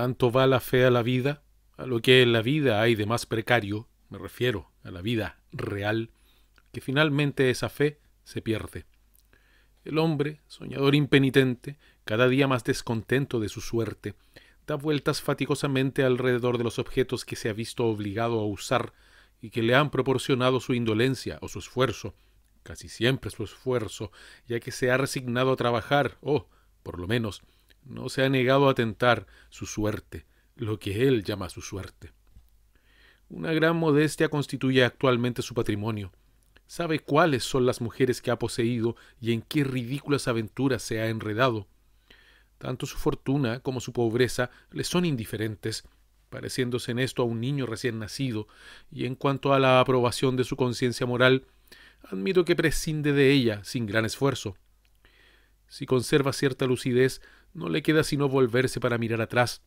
Tanto va la fe a la vida, a lo que en la vida hay de más precario, me refiero a la vida real, que finalmente esa fe se pierde. El hombre, soñador impenitente, cada día más descontento de su suerte, da vueltas fatigosamente alrededor de los objetos que se ha visto obligado a usar y que le han proporcionado su indolencia o su esfuerzo, casi siempre su esfuerzo, ya que se ha resignado a trabajar o, por lo menos, no se ha negado a tentar su suerte, lo que él llama su suerte. Una gran modestia constituye actualmente su patrimonio. Sabe cuáles son las mujeres que ha poseído y en qué ridículas aventuras se ha enredado. Tanto su fortuna como su pobreza le son indiferentes, pareciéndose en esto a un niño recién nacido, y en cuanto a la aprobación de su conciencia moral, admito que prescinde de ella sin gran esfuerzo. Si conserva cierta lucidez, no le queda sino volverse para mirar atrás,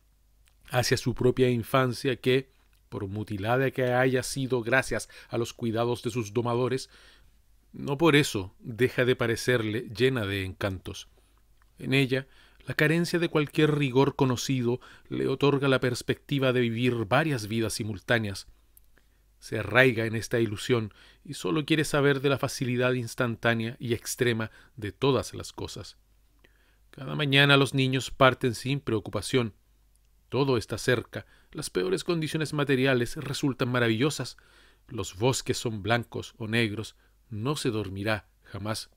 hacia su propia infancia que, por mutilada que haya sido gracias a los cuidados de sus domadores, no por eso deja de parecerle llena de encantos. En ella, la carencia de cualquier rigor conocido le otorga la perspectiva de vivir varias vidas simultáneas. Se arraiga en esta ilusión y sólo quiere saber de la facilidad instantánea y extrema de todas las cosas. Cada mañana los niños parten sin preocupación. Todo está cerca, las peores condiciones materiales resultan maravillosas, los bosques son blancos o negros, no se dormirá jamás.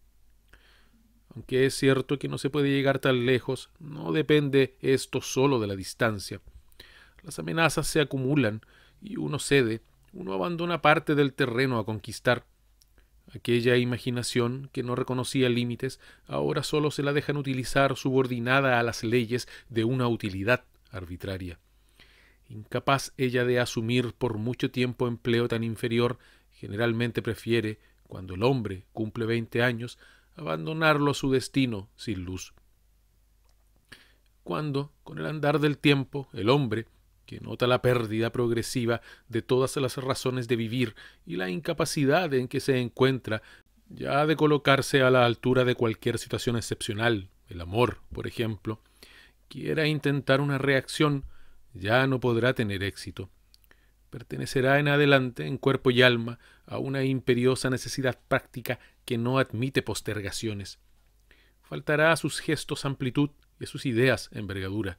Aunque es cierto que no se puede llegar tan lejos, no depende esto solo de la distancia. Las amenazas se acumulan y uno cede, uno abandona parte del terreno a conquistar. Aquella imaginación que no reconocía límites, ahora solo se la dejan utilizar subordinada a las leyes de una utilidad arbitraria. Incapaz ella de asumir por mucho tiempo empleo tan inferior, generalmente prefiere, cuando el hombre cumple 20 años, abandonarlo a su destino sin luz. Cuando, con el andar del tiempo, el hombre, que nota la pérdida progresiva de todas las razones de vivir y la incapacidad en que se encuentra, ya ha de colocarse a la altura de cualquier situación excepcional, el amor, por ejemplo, quiera intentar una reacción, ya no podrá tener éxito. Pertenecerá en adelante, en cuerpo y alma, a una imperiosa necesidad práctica que no admite postergaciones. Faltará a sus gestos amplitud y a sus ideas envergadura.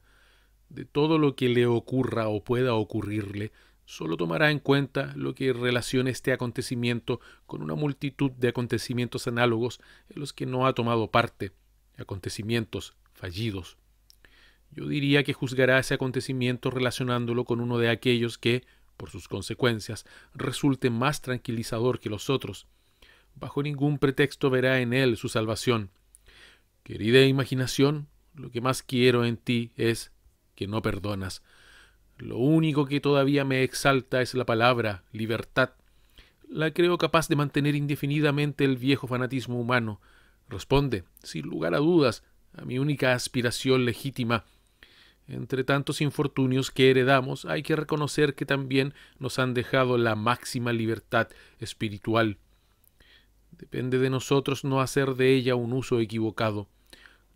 De todo lo que le ocurra o pueda ocurrirle, sólo tomará en cuenta lo que relacione este acontecimiento con una multitud de acontecimientos análogos en los que no ha tomado parte, acontecimientos fallidos. Yo diría que juzgará ese acontecimiento relacionándolo con uno de aquellos que, por sus consecuencias, resulte más tranquilizador que los otros. Bajo ningún pretexto verá en él su salvación. Querida imaginación, lo que más quiero en ti es que no perdonas. Lo único que todavía me exalta es la palabra libertad. La creo capaz de mantener indefinidamente el viejo fanatismo humano. Responde, sin lugar a dudas, a mi única aspiración legítima. Entre tantos infortunios que heredamos, hay que reconocer que también nos han dejado la máxima libertad espiritual. Depende de nosotros no hacer de ella un uso equivocado.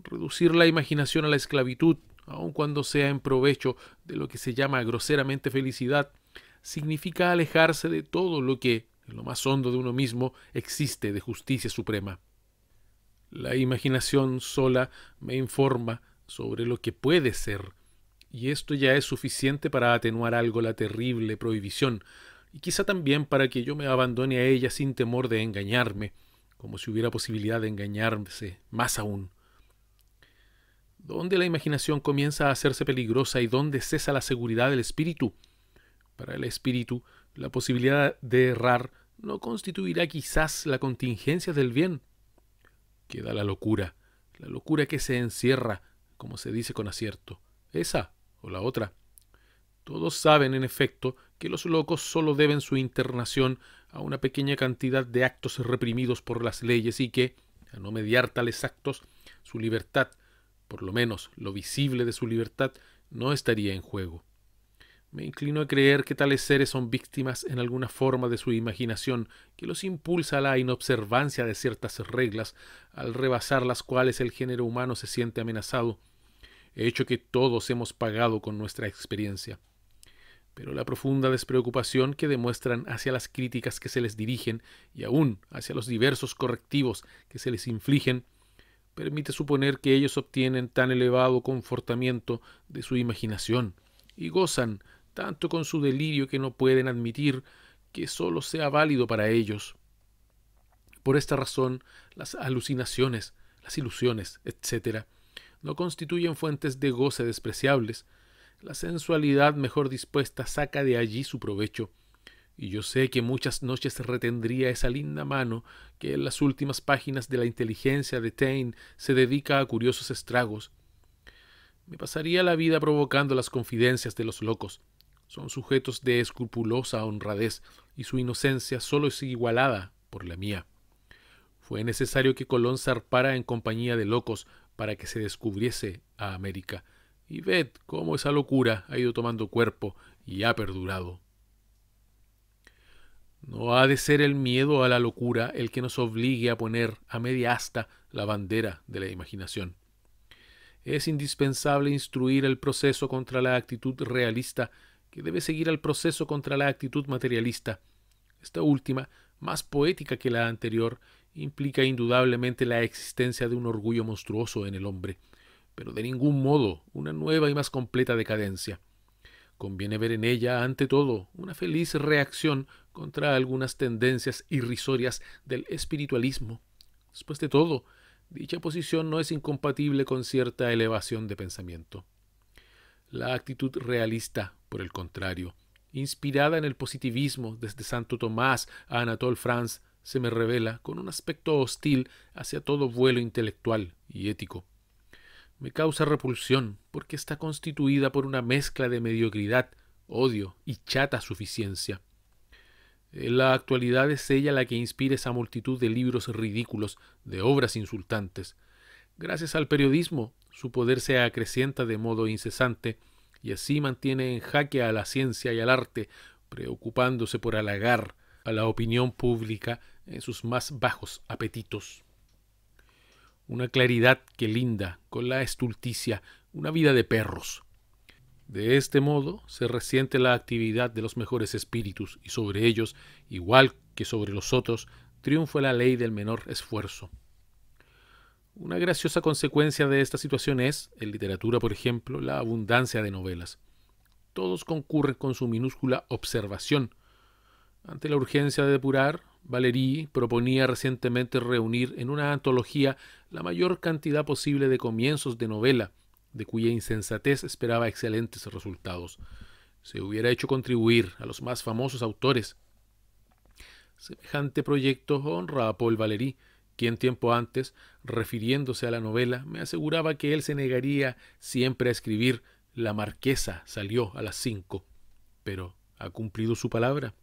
Reducir la imaginación a la esclavitud, aun cuando sea en provecho de lo que se llama groseramente felicidad, significa alejarse de todo lo que, en lo más hondo de uno mismo, existe de justicia suprema. La imaginación sola me informa sobre lo que puede ser, y esto ya es suficiente para atenuar algo la terrible prohibición, y quizá también para que yo me abandone a ella sin temor de engañarme, como si hubiera posibilidad de engañarse más aún. ¿Dónde la imaginación comienza a hacerse peligrosa y dónde cesa la seguridad del espíritu? Para el espíritu, la posibilidad de errar no constituirá quizás la contingencia del bien. Queda la locura que se encierra, como se dice con acierto, esa o la otra. Todos saben, en efecto, que los locos sólo deben su internación a una pequeña cantidad de actos reprimidos por las leyes y que, a no mediar tales actos, su libertad, por lo menos lo visible de su libertad, no estaría en juego. Me inclino a creer que tales seres son víctimas en alguna forma de su imaginación, que los impulsa a la inobservancia de ciertas reglas, al rebasar las cuales el género humano se siente amenazado. hecho que todos hemos pagado con nuestra experiencia. Pero la profunda despreocupación que demuestran hacia las críticas que se les dirigen y aún hacia los diversos correctivos que se les infligen, permite suponer que ellos obtienen tan elevado confortamiento de su imaginación y gozan tanto con su delirio que no pueden admitir que sólo sea válido para ellos. Por esta razón, las alucinaciones, las ilusiones, etc., no constituyen fuentes de goce despreciables. La sensualidad mejor dispuesta saca de allí su provecho, y yo sé que muchas noches retendría esa linda mano que en las últimas páginas de la inteligencia de Taine se dedica a curiosos estragos. Me pasaría la vida provocando las confidencias de los locos. Son sujetos de escrupulosa honradez, y su inocencia sólo es igualada por la mía. Fue necesario que Colón zarpara en compañía de locos para que se descubriese a América, y ved cómo esa locura ha ido tomando cuerpo y ha perdurado. No ha de ser el miedo a la locura el que nos obligue a poner a media asta la bandera de la imaginación. Es indispensable instruir el proceso contra la actitud realista, que debe seguir al proceso contra la actitud materialista. Esta última, más poética que la anterior, implica indudablemente la existencia de un orgullo monstruoso en el hombre, pero de ningún modo una nueva y más completa decadencia. Conviene ver en ella, ante todo, una feliz reacción contra algunas tendencias irrisorias del espiritualismo. Después de todo, dicha posición no es incompatible con cierta elevación de pensamiento. La actitud realista, por el contrario, inspirada en el positivismo desde Santo Tomás a Anatole France, se me revela con un aspecto hostil hacia todo vuelo intelectual y ético. Me causa repulsión porque está constituida por una mezcla de mediocridad, odio y chata suficiencia. En la actualidad es ella la que inspira esa multitud de libros ridículos, de obras insultantes. Gracias al periodismo, su poder se acrecienta de modo incesante y así mantiene en jaque a la ciencia y al arte, preocupándose por halagar a la opinión pública en sus más bajos apetitos. Una claridad que linda con la estulticia, una vida de perros. De este modo se resiente la actividad de los mejores espíritus y sobre ellos, igual que sobre los otros, triunfa la ley del menor esfuerzo. Una graciosa consecuencia de esta situación es, en literatura por ejemplo, la abundancia de novelas. Todos concurren con su minúscula observación. Ante la urgencia de depurar, Valéry proponía recientemente reunir en una antología la mayor cantidad posible de comienzos de novela, de cuya insensatez esperaba excelentes resultados. Se hubiera hecho contribuir a los más famosos autores. Semejante proyecto honra a Paul Valéry, quien tiempo antes, refiriéndose a la novela, me aseguraba que él se negaría siempre a escribir «La marquesa salió a las 5», pero ¿ha cumplido su palabra?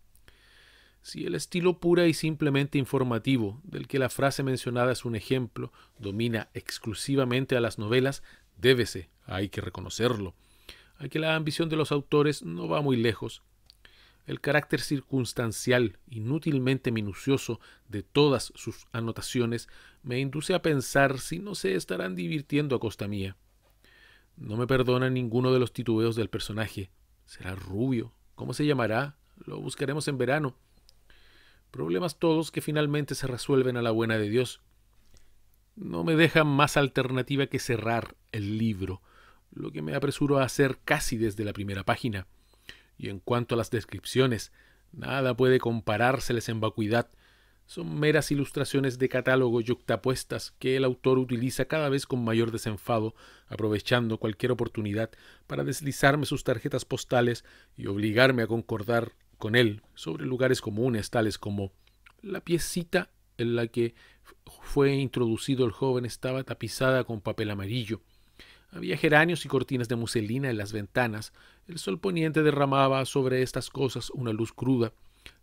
Si el estilo pura y simplemente informativo, del que la frase mencionada es un ejemplo, domina exclusivamente a las novelas, débese, hay que reconocerlo, a que la ambición de los autores no va muy lejos. El carácter circunstancial, inútilmente minucioso, de todas sus anotaciones me induce a pensar si no se estarán divirtiendo a costa mía. No me perdona ninguno de los titubeos del personaje. ¿Será rubio? ¿Cómo se llamará? Lo buscaremos en verano. Problemas todos que finalmente se resuelven a la buena de Dios. No me dejan más alternativa que cerrar el libro, lo que me apresuro a hacer casi desde la primera página. Y en cuanto a las descripciones, nada puede comparárseles en vacuidad. Son meras ilustraciones de catálogo yuxtapuestas que el autor utiliza cada vez con mayor desenfado, aprovechando cualquier oportunidad para deslizarme sus tarjetas postales y obligarme a concordar con él sobre lugares comunes tales como la piecita en la que fue introducido el joven estaba tapizada con papel amarillo. Había geranios y cortinas de muselina en las ventanas. El sol poniente derramaba sobre estas cosas una luz cruda.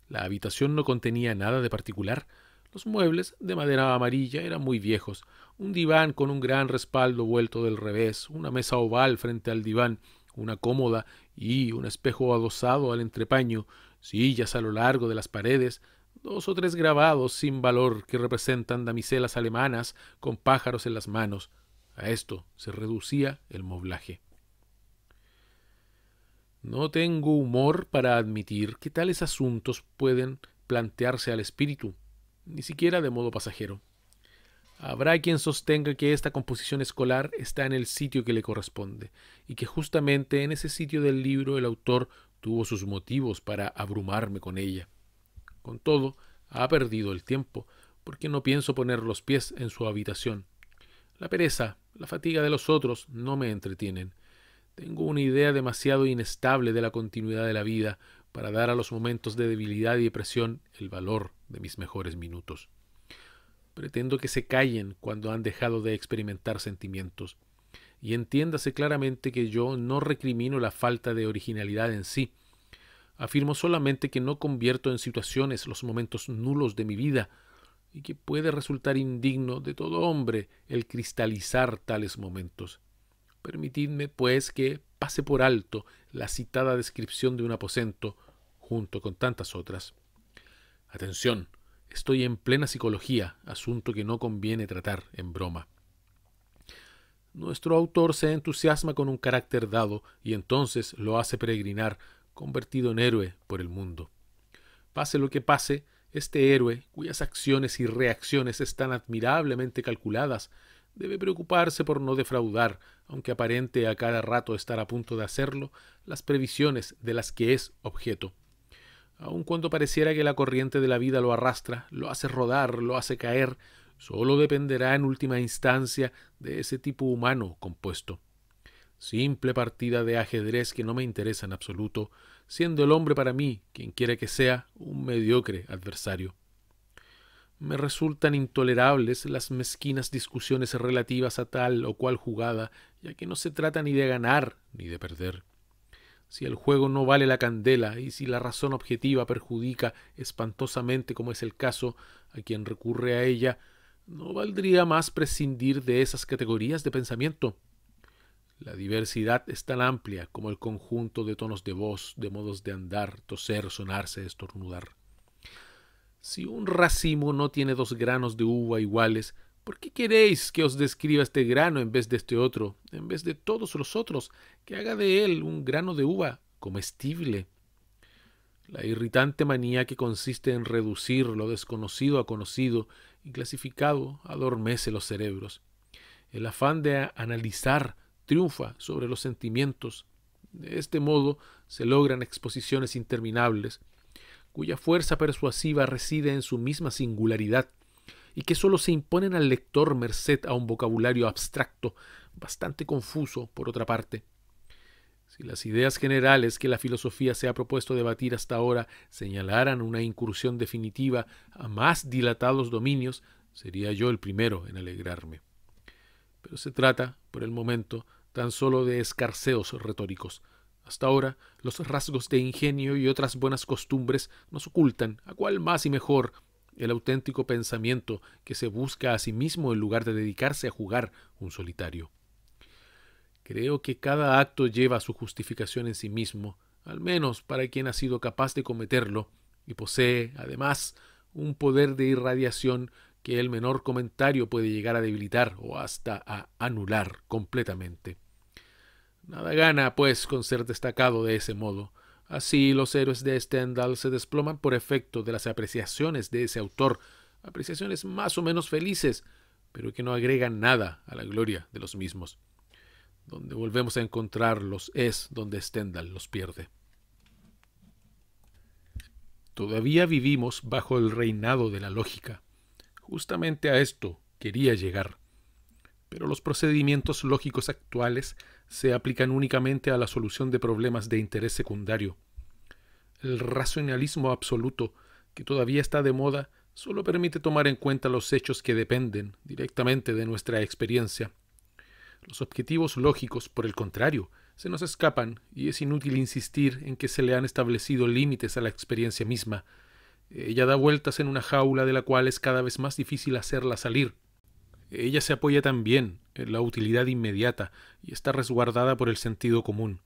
La habitación no contenía nada de particular. Los muebles, de madera amarilla, eran muy viejos. Un diván con un gran respaldo vuelto del revés, una mesa oval frente al diván, una cómoda y un espejo adosado al entrepaño, sillas a lo largo de las paredes, 2 o 3 grabados sin valor que representan damiselas alemanas con pájaros en las manos. A esto se reducía el moblaje. No tengo humor para admitir que tales asuntos pueden plantearse al espíritu, ni siquiera de modo pasajero. Habrá quien sostenga que esta composición escolar está en el sitio que le corresponde, y que justamente en ese sitio del libro el autor tuvo sus motivos para abrumarme con ella. Con todo, ha perdido el tiempo, porque no pienso poner los pies en su habitación. La pereza, la fatiga de los otros no me entretienen. Tengo una idea demasiado inestable de la continuidad de la vida para dar a los momentos de debilidad y depresión el valor de mis mejores minutos. Pretendo que se callen cuando han dejado de experimentar sentimientos, y entiéndase claramente que yo no recrimino la falta de originalidad en sí. Afirmo solamente que no convierto en situaciones los momentos nulos de mi vida, y que puede resultar indigno de todo hombre el cristalizar tales momentos. Permitidme, pues, que pase por alto la citada descripción de un aposento, junto con tantas otras. Atención, estoy en plena psicología, asunto que no conviene tratar en broma. Nuestro autor se entusiasma con un carácter dado y entonces lo hace peregrinar, convertido en héroe por el mundo. Pase lo que pase, este héroe, cuyas acciones y reacciones están admirablemente calculadas, debe preocuparse por no defraudar, aunque aparente a cada rato estar a punto de hacerlo, las previsiones de las que es objeto. Aun cuando pareciera que la corriente de la vida lo arrastra, lo hace rodar, lo hace caer, solo dependerá en última instancia de ese tipo humano compuesto. Simple partida de ajedrez que no me interesa en absoluto, siendo el hombre para mí, quien quiera que sea, un mediocre adversario. Me resultan intolerables las mezquinas discusiones relativas a tal o cual jugada, ya que no se trata ni de ganar ni de perder. Si el juego no vale la candela y si la razón objetiva perjudica espantosamente, como es el caso, a quien recurre a ella, ¿no valdría más prescindir de esas categorías de pensamiento? La diversidad es tan amplia como el conjunto de tonos de voz, de modos de andar, toser, sonarse, estornudar. Si un racimo no tiene 2 granos de uva iguales, ¿por qué queréis que os describa este grano en vez de este otro, en vez de todos los otros, que haga de él un grano de uva comestible? La irritante manía que consiste en reducir lo desconocido a conocido y clasificado adormece los cerebros. El afán de analizar triunfa sobre los sentimientos. De este modo se logran exposiciones interminables, cuya fuerza persuasiva reside en su misma singularidad, y que sólo se imponen al lector merced a un vocabulario abstracto, bastante confuso, por otra parte. Si las ideas generales que la filosofía se ha propuesto debatir hasta ahora señalaran una incursión definitiva a más dilatados dominios, sería yo el primero en alegrarme. Pero se trata, por el momento, tan solo de escarceos retóricos. Hasta ahora, los rasgos de ingenio y otras buenas costumbres nos ocultan, a cuál más y mejor, el auténtico pensamiento que se busca a sí mismo en lugar de dedicarse a jugar un solitario. Creo que cada acto lleva su justificación en sí mismo, al menos para quien ha sido capaz de cometerlo, y posee, además, un poder de irradiación que el menor comentario puede llegar a debilitar o hasta a anular completamente. Nada gana, pues, con ser destacado de ese modo. Así los héroes de Stendhal se desploman por efecto de las apreciaciones de ese autor, apreciaciones más o menos felices, pero que no agregan nada a la gloria de los mismos. Donde volvemos a encontrarlos es donde Stendhal los pierde. Todavía vivimos bajo el reinado de la lógica. Justamente a esto quería llegar. Pero los procedimientos lógicos actuales se aplican únicamente a la solución de problemas de interés secundario. El racionalismo absoluto, que todavía está de moda, solo permite tomar en cuenta los hechos que dependen directamente de nuestra experiencia. Los objetivos lógicos, por el contrario, se nos escapan y es inútil insistir en que se le han establecido límites a la experiencia misma. Ella da vueltas en una jaula de la cual es cada vez más difícil hacerla salir. Ella se apoya también en la utilidad inmediata y está resguardada por el sentido común.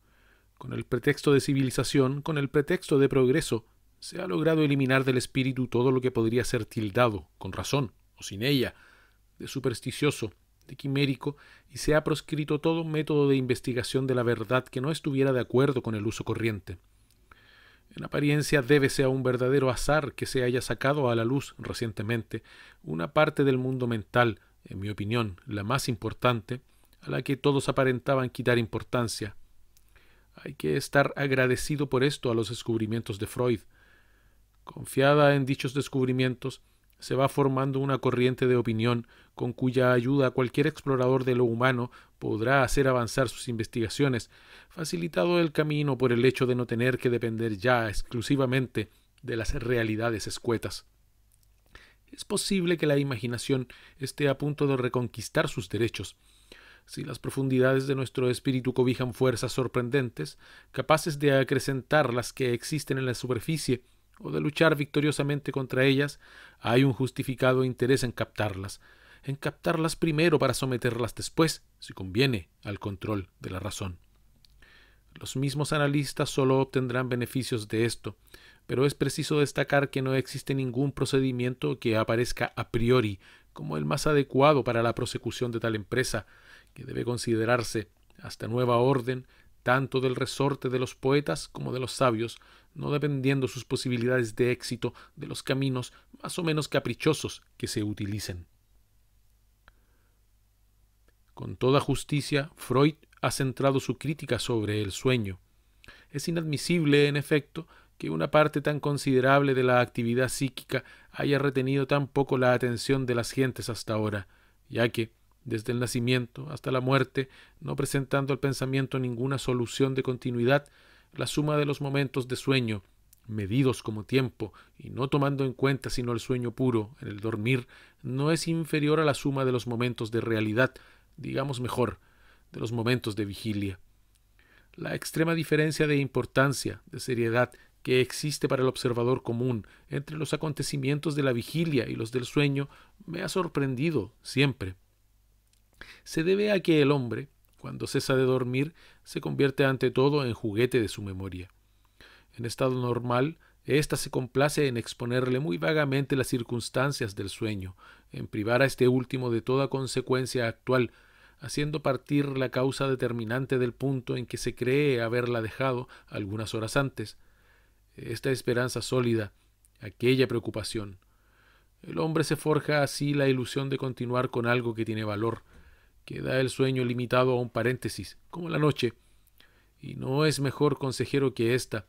Con el pretexto de civilización, con el pretexto de progreso, se ha logrado eliminar del espíritu todo lo que podría ser tildado, con razón o sin ella, de supersticioso, de quimérico y se ha proscrito todo método de investigación de la verdad que no estuviera de acuerdo con el uso corriente. En apariencia débese a un verdadero azar que se haya sacado a la luz recientemente una parte del mundo mental, en mi opinión, la más importante, a la que todos aparentaban quitar importancia. Hay que estar agradecido por esto a los descubrimientos de Freud. Confiada en dichos descubrimientos, se va formando una corriente de opinión con cuya ayuda cualquier explorador de lo humano podrá hacer avanzar sus investigaciones, facilitado el camino por el hecho de no tener que depender ya exclusivamente de las realidades escuetas. Es posible que la imaginación esté a punto de reconquistar sus derechos. Si las profundidades de nuestro espíritu cobijan fuerzas sorprendentes, capaces de acrecentar las que existen en la superficie, o de luchar victoriosamente contra ellas, hay un justificado interés en captarlas primero para someterlas después, si conviene, al control de la razón. Los mismos analistas solo obtendrán beneficios de esto, pero es preciso destacar que no existe ningún procedimiento que aparezca a priori como el más adecuado para la prosecución de tal empresa, que debe considerarse, hasta nueva orden, tanto del resorte de los poetas como de los sabios, no dependiendo sus posibilidades de éxito de los caminos más o menos caprichosos que se utilicen. Con toda justicia, Freud ha centrado su crítica sobre el sueño. Es inadmisible, en efecto, que una parte tan considerable de la actividad psíquica haya retenido tan poco la atención de las gentes hasta ahora, ya que, desde el nacimiento hasta la muerte, no presentando al pensamiento ninguna solución de continuidad, la suma de los momentos de sueño, medidos como tiempo y no tomando en cuenta sino el sueño puro en el dormir, no es inferior a la suma de los momentos de realidad, digamos mejor, de los momentos de vigilia. La extrema diferencia de importancia, de seriedad, que existe para el observador común entre los acontecimientos de la vigilia y los del sueño me ha sorprendido siempre. Se debe a que el hombre, cuando cesa de dormir, se convierte ante todo en juguete de su memoria. En estado normal, ésta se complace en exponerle muy vagamente las circunstancias del sueño, en privar a este último de toda consecuencia actual, haciendo partir la causa determinante del punto en que se cree haberla dejado algunas horas antes. Esta esperanza sólida, aquella preocupación. El hombre se forja así la ilusión de continuar con algo que tiene valor, que da el sueño limitado a un paréntesis, como la noche, y no es mejor consejero que ésta.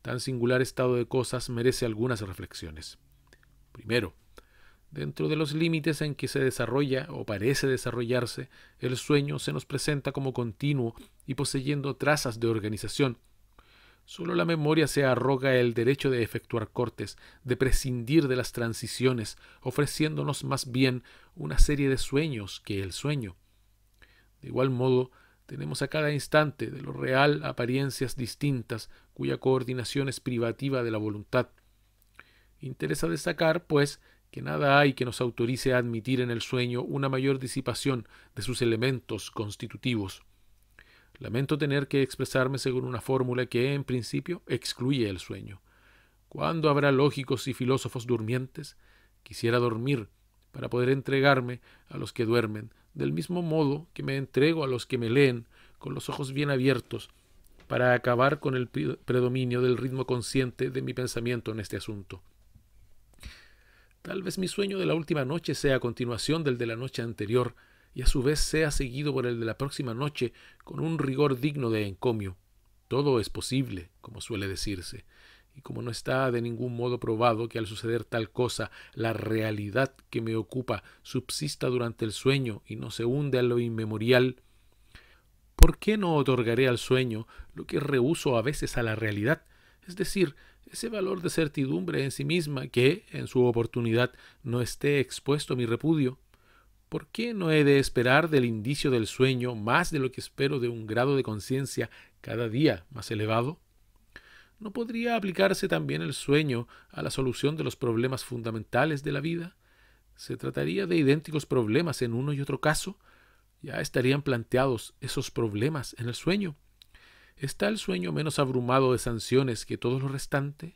Tan singular estado de cosas merece algunas reflexiones. Primero, dentro de los límites en que se desarrolla o parece desarrollarse, el sueño se nos presenta como continuo y poseyendo trazas de organización. Solo la memoria se arroga el derecho de efectuar cortes, de prescindir de las transiciones, ofreciéndonos más bien una serie de sueños que el sueño. De igual modo, tenemos a cada instante de lo real apariencias distintas, cuya coordinación es privativa de la voluntad. Interesa destacar, pues, que nada hay que nos autorice a admitir en el sueño una mayor disipación de sus elementos constitutivos. Lamento tener que expresarme según una fórmula que, en principio, excluye el sueño. ¿Cuándo habrá lógicos y filósofos durmientes? Quisiera dormir, para poder entregarme a los que duermen, del mismo modo que me entrego a los que me leen, con los ojos bien abiertos, para acabar con el predominio del ritmo consciente de mi pensamiento en este asunto. Tal vez mi sueño de la última noche sea a continuación del de la noche anterior, y a su vez sea seguido por el de la próxima noche con un rigor digno de encomio. Todo es posible, como suele decirse, y como no está de ningún modo probado que al suceder tal cosa la realidad que me ocupa subsista durante el sueño y no se hunde a lo inmemorial, ¿por qué no otorgaré al sueño lo que rehúso a veces a la realidad? Es decir, ese valor de certidumbre en sí misma que, en su oportunidad, no esté expuesto a mi repudio. ¿Por qué no he de esperar del indicio del sueño más de lo que espero de un grado de conciencia cada día más elevado? ¿No podría aplicarse también el sueño a la solución de los problemas fundamentales de la vida? ¿Se trataría de idénticos problemas en uno y otro caso? ¿Ya estarían planteados esos problemas en el sueño? ¿Está el sueño menos abrumado de sanciones que todo lo restante?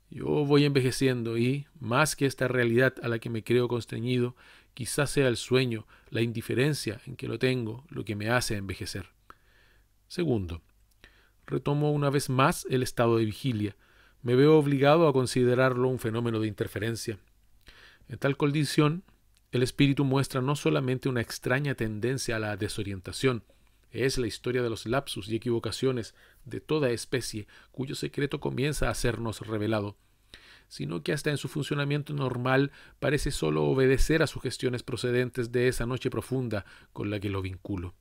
Yo voy envejeciendo y, más que esta realidad a la que me creo constreñido, quizás sea el sueño, la indiferencia en que lo tengo, lo que me hace envejecer. Segundo, retomo una vez más el estado de vigilia. Me veo obligado a considerarlo un fenómeno de interferencia. En tal condición, el espíritu muestra no solamente una extraña tendencia a la desorientación, es la historia de los lapsus y equivocaciones de toda especie cuyo secreto comienza a sernos revelado, sino que hasta en su funcionamiento normal parece sólo obedecer a sugestiones procedentes de esa noche profunda con la que lo vinculo.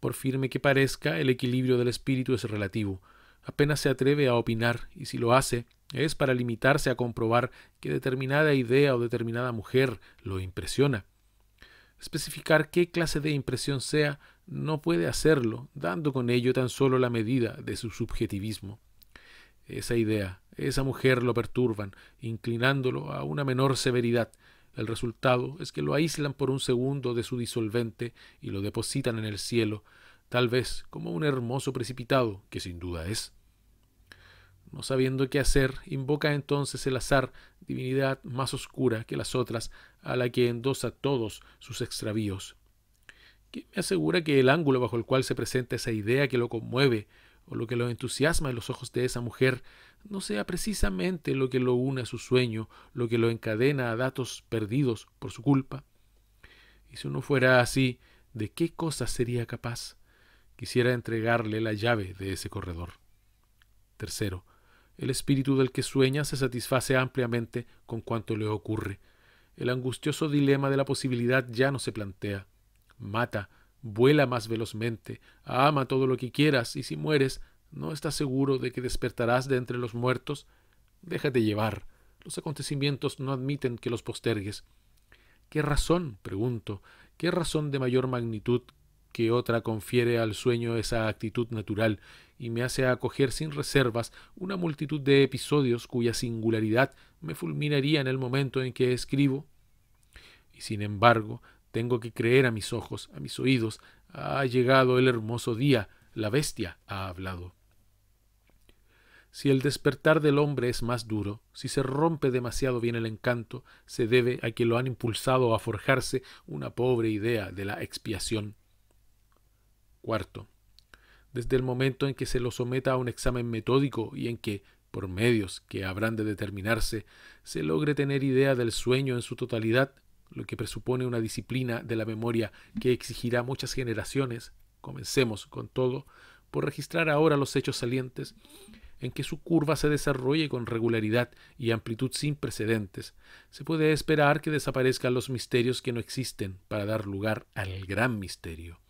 Por firme que parezca, el equilibrio del espíritu es relativo. Apenas se atreve a opinar, y si lo hace, es para limitarse a comprobar que determinada idea o determinada mujer lo impresiona. Especificar qué clase de impresión sea no puede hacerlo, dando con ello tan solo la medida de su subjetivismo. Esa idea, esa mujer lo perturban, inclinándolo a una menor severidad. El resultado es que lo aíslan por un segundo de su disolvente y lo depositan en el cielo, tal vez como un hermoso precipitado, que sin duda es. No sabiendo qué hacer, invoca entonces el azar, divinidad más oscura que las otras, a la que endosa todos sus extravíos. ¿Quién me asegura que el ángulo bajo el cual se presenta esa idea que lo conmueve, o lo que lo entusiasma en los ojos de esa mujer, no sea precisamente lo que lo une a su sueño, lo que lo encadena a datos perdidos por su culpa? Y si no fuera así, ¿de qué cosas sería capaz? Quisiera entregarle la llave de ese corredor. Tercero, el espíritu del que sueña se satisface ampliamente con cuanto le ocurre. El angustioso dilema de la posibilidad ya no se plantea. Mata, vuela más velozmente, ama todo lo que quieras, y si mueres, ¿no estás seguro de que despertarás de entre los muertos? Déjate llevar. Los acontecimientos no admiten que los postergues. ¿Qué razón, pregunto, qué razón de mayor magnitud que otra confiere al sueño esa actitud natural y me hace acoger sin reservas una multitud de episodios cuya singularidad me fulminaría en el momento en que escribo? Y sin embargo, tengo que creer a mis ojos, a mis oídos. Ha llegado el hermoso día, la bestia ha hablado. Si el despertar del hombre es más duro, si se rompe demasiado bien el encanto, se debe a que lo han impulsado a forjarse una pobre idea de la expiación. Cuarto, desde el momento en que se lo someta a un examen metódico y en que, por medios que habrán de determinarse, se logre tener idea del sueño en su totalidad, lo que presupone una disciplina de la memoria que exigirá muchas generaciones, comencemos, con todo, por registrar ahora los hechos salientes, en que su curva se desarrolle con regularidad y amplitud sin precedentes, se puede esperar que desaparezcan los misterios que no existen para dar lugar al gran misterio.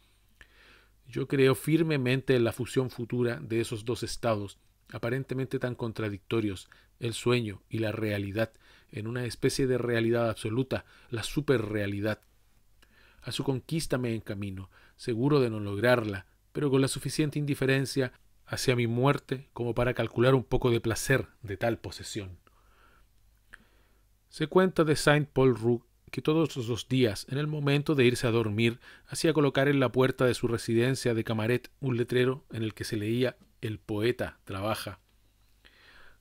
Yo creo firmemente en la fusión futura de esos dos estados, aparentemente tan contradictorios, el sueño y la realidad, en una especie de realidad absoluta, la superrealidad. A su conquista me encamino, seguro de no lograrla, pero con la suficiente indiferencia hacia mi muerte como para calcular un poco de placer de tal posesión. Se cuenta de Saint Paul Roux que todos los días, en el momento de irse a dormir, hacía colocar en la puerta de su residencia de Camaret un letrero en el que se leía «El poeta trabaja».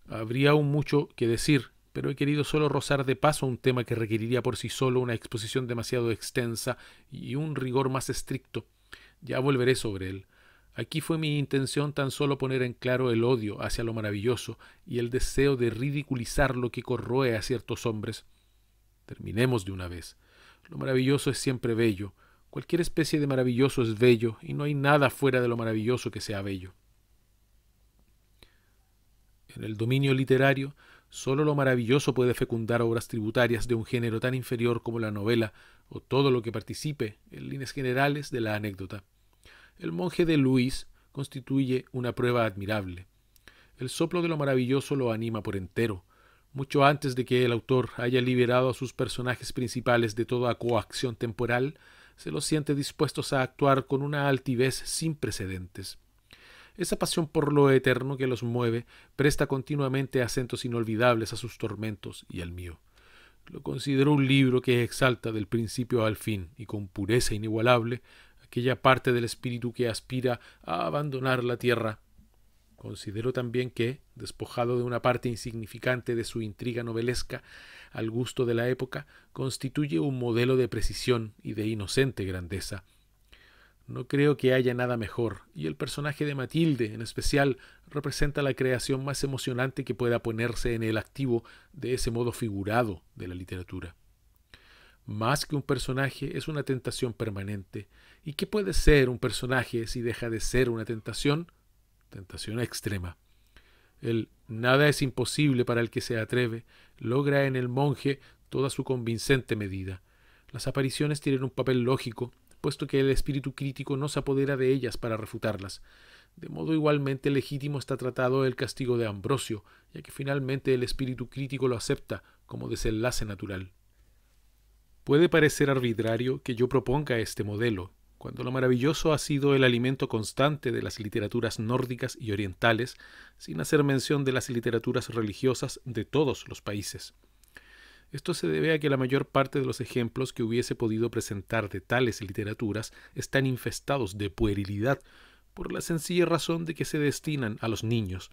Habría aún mucho que decir, pero he querido solo rozar de paso un tema que requeriría por sí solo una exposición demasiado extensa y un rigor más estricto. Ya volveré sobre él. Aquí fue mi intención tan solo poner en claro el odio hacia lo maravilloso y el deseo de ridiculizar lo que corroe a ciertos hombres. Terminemos de una vez. Lo maravilloso es siempre bello. Cualquier especie de maravilloso es bello, y no hay nada fuera de lo maravilloso que sea bello. En el dominio literario, sólo lo maravilloso puede fecundar obras tributarias de un género tan inferior como la novela o todo lo que participe, en líneas generales, de la anécdota. El monje de Luis constituye una prueba admirable. El soplo de lo maravilloso lo anima por entero, mucho antes de que el autor haya liberado a sus personajes principales de toda coacción temporal, se los siente dispuestos a actuar con una altivez sin precedentes. Esa pasión por lo eterno que los mueve presta continuamente acentos inolvidables a sus tormentos y al mío. Lo considero un libro que exalta del principio al fin y con pureza inigualable aquella parte del espíritu que aspira a abandonar la tierra Considero también que, despojado de una parte insignificante de su intriga novelesca, al gusto de la época, constituye un modelo de precisión y de inocente grandeza. No creo que haya nada mejor, y el personaje de Matilde, en especial, representa la creación más emocionante que pueda ponerse en el activo de ese modo figurado de la literatura. Más que un personaje, es una tentación permanente. ¿Y qué puede ser un personaje si deja de ser una tentación? Tentación extrema. El nada es imposible para el que se atreve logra en el monje toda su convincente medida. Las apariciones tienen un papel lógico, puesto que el espíritu crítico no se apodera de ellas para refutarlas. De modo igualmente legítimo está tratado el castigo de Ambrosio, ya que finalmente el espíritu crítico lo acepta como desenlace natural. Puede parecer arbitrario que yo proponga este modelo, cuando lo maravilloso ha sido el alimento constante de las literaturas nórdicas y orientales, sin hacer mención de las literaturas religiosas de todos los países. Esto se debe a que la mayor parte de los ejemplos que hubiese podido presentar de tales literaturas están infestados de puerilidad, por la sencilla razón de que se destinan a los niños.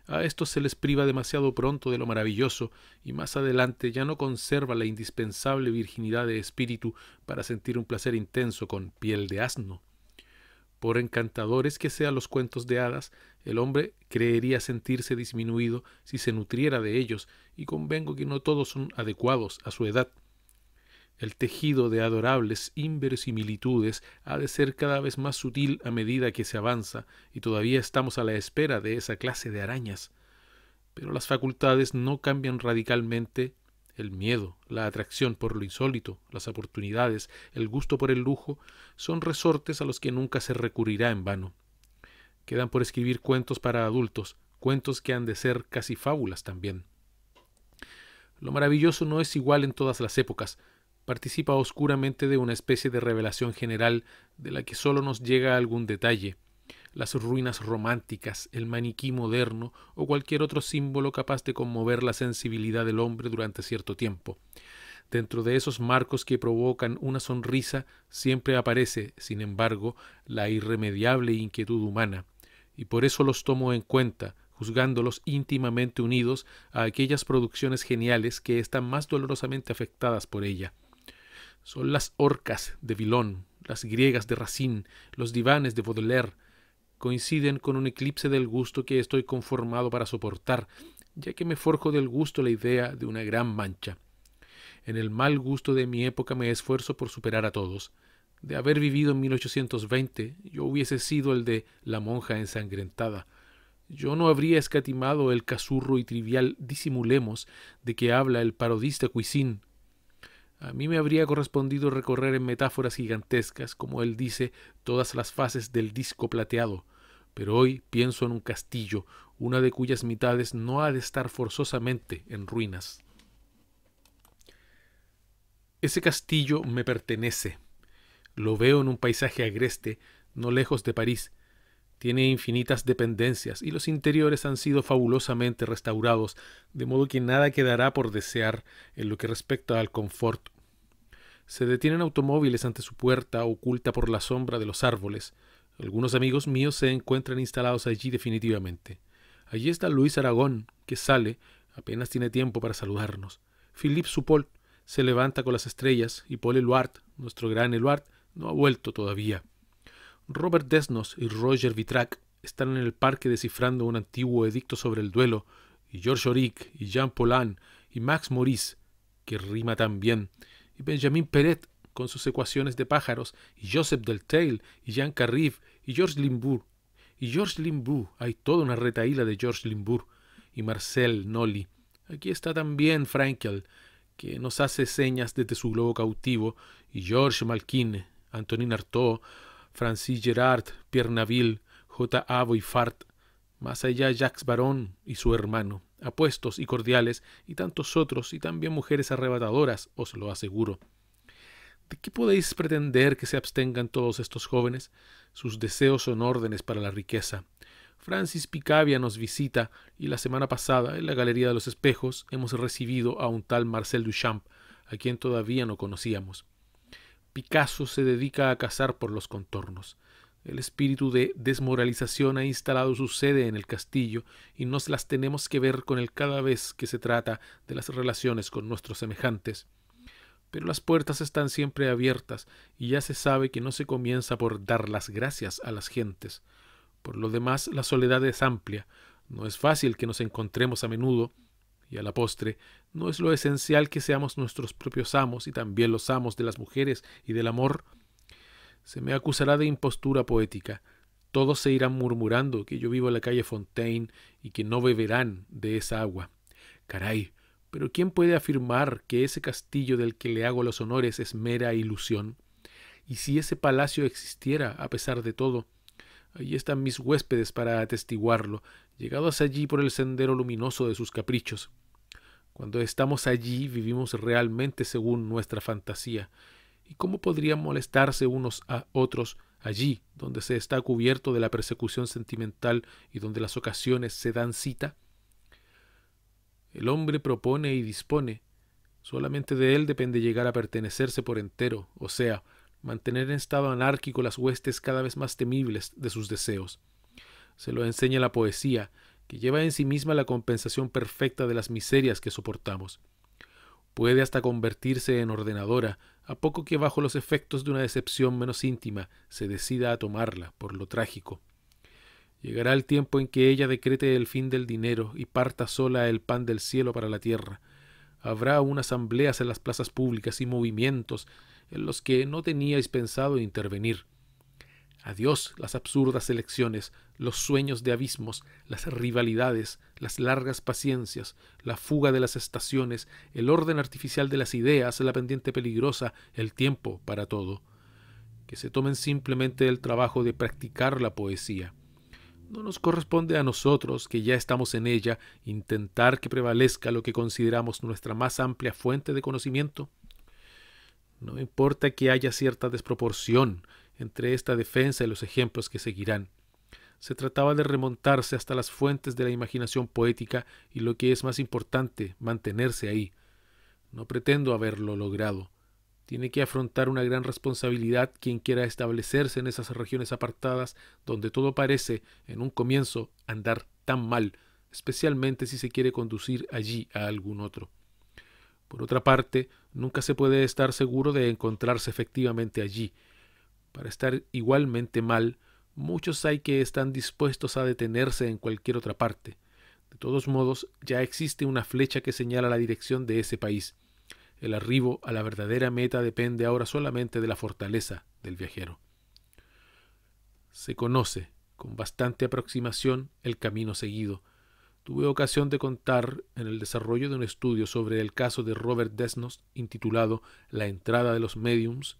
A estos se les priva demasiado pronto de lo maravilloso y más adelante ya no conserva la indispensable virginidad de espíritu para sentir un placer intenso con Piel de asno. Por encantadores que sean los cuentos de hadas, el hombre creería sentirse disminuido si se nutriera de ellos, y convengo que no todos son adecuados a su edad. El tejido de adorables inverosimilitudes ha de ser cada vez más sutil a medida que se avanza, y todavía estamos a la espera de esa clase de arañas. Pero las facultades no cambian radicalmente. El miedo, la atracción por lo insólito, las oportunidades, el gusto por el lujo, son resortes a los que nunca se recurrirá en vano. Quedan por escribir cuentos para adultos, cuentos que han de ser casi fábulas también. Lo maravilloso no es igual en todas las épocas, participa oscuramente de una especie de revelación general de la que sólo nos llega algún detalle. Las ruinas románticas, el maniquí moderno o cualquier otro símbolo capaz de conmover la sensibilidad del hombre durante cierto tiempo. Dentro de esos marcos que provocan una sonrisa siempre aparece, sin embargo, la irremediable inquietud humana, y por eso los tomo en cuenta, juzgándolos íntimamente unidos a aquellas producciones geniales que están más dolorosamente afectadas por ella. Son las orcas de Villon, las griegas de Racine, los divanes de Baudelaire. Coinciden con un eclipse del gusto que estoy conformado para soportar, ya que me forjo del gusto la idea de una gran mancha. En el mal gusto de mi época me esfuerzo por superar a todos. De haber vivido en 1820, yo hubiese sido el de la monja ensangrentada. Yo no habría escatimado el cazurro y trivial disimulemos de que habla el parodista Cuisine. A mí me habría correspondido recorrer en metáforas gigantescas, como él dice, todas las fases del disco plateado, pero hoy pienso en un castillo, una de cuyas mitades no ha de estar forzosamente en ruinas. Ese castillo me pertenece. Lo veo en un paisaje agreste, no lejos de París. Tiene infinitas dependencias y los interiores han sido fabulosamente restaurados, de modo que nada quedará por desear en lo que respecta al confort. Se detienen automóviles ante su puerta oculta por la sombra de los árboles. Algunos amigos míos se encuentran instalados allí definitivamente. Allí está Luis Aragón, que sale, apenas tiene tiempo para saludarnos. Philippe Soupault se levanta con las estrellas y Paul Eluard, nuestro gran Eluard, no ha vuelto todavía. Robert Desnos y Roger Vitrac están en el parque descifrando un antiguo edicto sobre el duelo, y Georges Auric y Jean Paulhan y Max Maurice, que rima tan bien, y Benjamin Perret con sus ecuaciones de pájaros, y Joseph Delteil y Jean Carrive y Georges Limbourg. Y Georges Limbourg, hay toda una retahíla de Georges Limbourg, y Marcel Nolly. Aquí está también Frankel, que nos hace señas desde su globo cautivo, y Georges Malkin, Antonin Artaud, Francis Gerard, Pierre Naville, J. A. Voifart, más allá Jacques Baron y su hermano, apuestos y cordiales, y tantos otros, y también mujeres arrebatadoras, os lo aseguro. ¿De qué podéis pretender que se abstengan todos estos jóvenes? Sus deseos son órdenes para la riqueza. Francis Picabia nos visita, y la semana pasada, en la Galería de los Espejos, hemos recibido a un tal Marcel Duchamp, a quien todavía no conocíamos. Picasso se dedica a cazar por los contornos. El espíritu de desmoralización ha instalado su sede en el castillo y nos las tenemos que ver con él cada vez que se trata de las relaciones con nuestros semejantes. Pero las puertas están siempre abiertas y ya se sabe que no se comienza por dar las gracias a las gentes. Por lo demás, la soledad es amplia, no es fácil que nos encontremos a menudo, y a la postre no es lo esencial que seamos nuestros propios amos y también los amos de las mujeres y del amor. Se me acusará de impostura poética. Todos se irán murmurando que yo vivo en la calle Fontaine y que no beberán de esa agua. Caray, pero ¿quién puede afirmar que ese castillo del que le hago los honores es mera ilusión? Y si ese palacio existiera, a pesar de todo, allí están mis huéspedes para atestiguarlo, llegados allí por el sendero luminoso de sus caprichos. Cuando estamos allí vivimos realmente según nuestra fantasía. ¿Y cómo podrían molestarse unos a otros allí, donde se está cubierto de la persecución sentimental y donde las ocasiones se dan cita? El hombre propone y dispone. Solamente de él depende llegar a pertenecerse por entero, o sea, mantener en estado anárquico las huestes cada vez más temibles de sus deseos. Se lo enseña la poesía, que lleva en sí misma la compensación perfecta de las miserias que soportamos. Puede hasta convertirse en ordenadora, a poco que bajo los efectos de una decepción menos íntima se decida a tomarla por lo trágico. Llegará el tiempo en que ella decrete el fin del dinero y parta sola el pan del cielo para la tierra. Habrá aún asambleas en las plazas públicas y movimientos en los que no teníais pensado intervenir. Adiós las absurdas elecciones, los sueños de abismos, las rivalidades, las largas paciencias, la fuga de las estaciones, el orden artificial de las ideas, la pendiente peligrosa, el tiempo para todo. Que se tomen simplemente el trabajo de practicar la poesía. ¿No nos corresponde a nosotros, que ya estamos en ella, intentar que prevalezca lo que consideramos nuestra más amplia fuente de conocimiento? No importa que haya cierta desproporción entre esta defensa y los ejemplos que seguirán. Se trataba de remontarse hasta las fuentes de la imaginación poética y, lo que es más importante, mantenerse ahí. No pretendo haberlo logrado. Tiene que afrontar una gran responsabilidad quien quiera establecerse en esas regiones apartadas donde todo parece, en un comienzo, andar tan mal, especialmente si se quiere conducir allí a algún otro. Por otra parte, nunca se puede estar seguro de encontrarse efectivamente allí. Para estar igualmente mal, muchos hay que están dispuestos a detenerse en cualquier otra parte. De todos modos, ya existe una flecha que señala la dirección de ese país. El arribo a la verdadera meta depende ahora solamente de la fortaleza del viajero. Se conoce, con bastante aproximación, el camino seguido. Tuve ocasión de contar, en el desarrollo de un estudio sobre el caso de Robert Desnos, intitulado La entrada de los médiums,